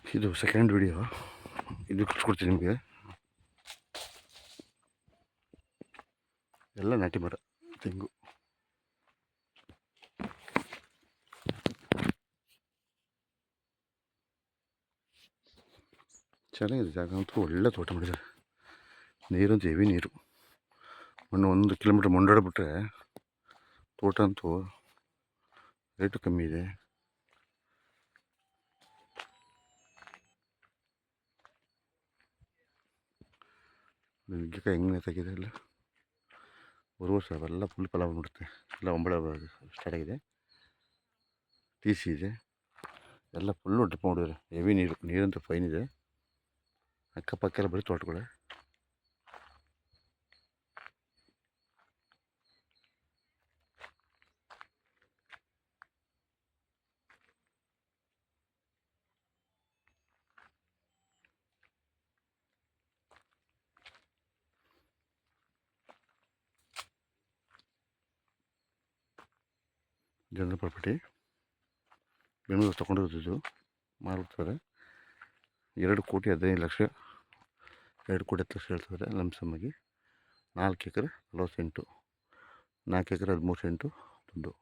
ಇದು second video. ಇದು ಕೊಡ್ತೀನಿ ನಿಮಗೆ. ಎಲ್ಲ ನಾಟಿ ಮರ ತೆಂಗು. ಚೆನ್ನಾಗಿದೆ ಜಾಗ ಅಂತೂ. ಒಳ್ಳೆ ತೋಟ ಮಾಡಿದ್ದಾರೆ. ನೀರಂತೂ ಹೆವಿ ನೀರು. ಮೊನ್ನೆ 1 ಕಿಲೋಮೀಟ್ರ್ ಮೊಂಡಾಡ್ಬಿಟ್ರೆ ತೋಟ ಅಂತೂ ರೇಟು ಕಮ್ಮಿ ಇದೆ. ನುಗ್ಗೆಕಾಯಿ ಹೆಂಗೆ ತೆಗಿದೆ ಎಲ್ಲ ವರ್ಷ ಅವೆಲ್ಲ ಫುಲ್ ಫಲ ಬಂದ್ಬಿಡುತ್ತೆ. ಎಲ್ಲ ಒಂಬಳೆ ಸ್ಟಾರ್ಟ್ ಆಗಿದೆ. ಟಿ ಸಿ ಇದೆ. ಎಲ್ಲ ಫುಲ್ಲು ಡ್ರಿಪ್ ಮಾಡಿದ್ದಾರೆ. ಹೆವಿ ನೀರಂತೂ ಫೈನ್ ಇದೆ. ಅಕ್ಕಪಕ್ಕ ಎಲ್ಲ ಬರೀ ತೋಟಗಳೇ. ಜನರಲ್ ಪ್ರಾಪರ್ಟಿ ಬೆಂಗಳೂರು ತೊಗೊಂಡಿರೋದು ಮಾರ್ಬಿಡ್ತಾರೆ. 2,15,00,000 2,10,00,000 ಹೇಳ್ತಾರೆ ಲಂಸಮ್ಮಾಗಿ. 4 ಎಕರೆ 40 ಸೆಂಟು, 4 ಎಕರೆ 13 ಸೆಂಟು ದುಡ್ಡು.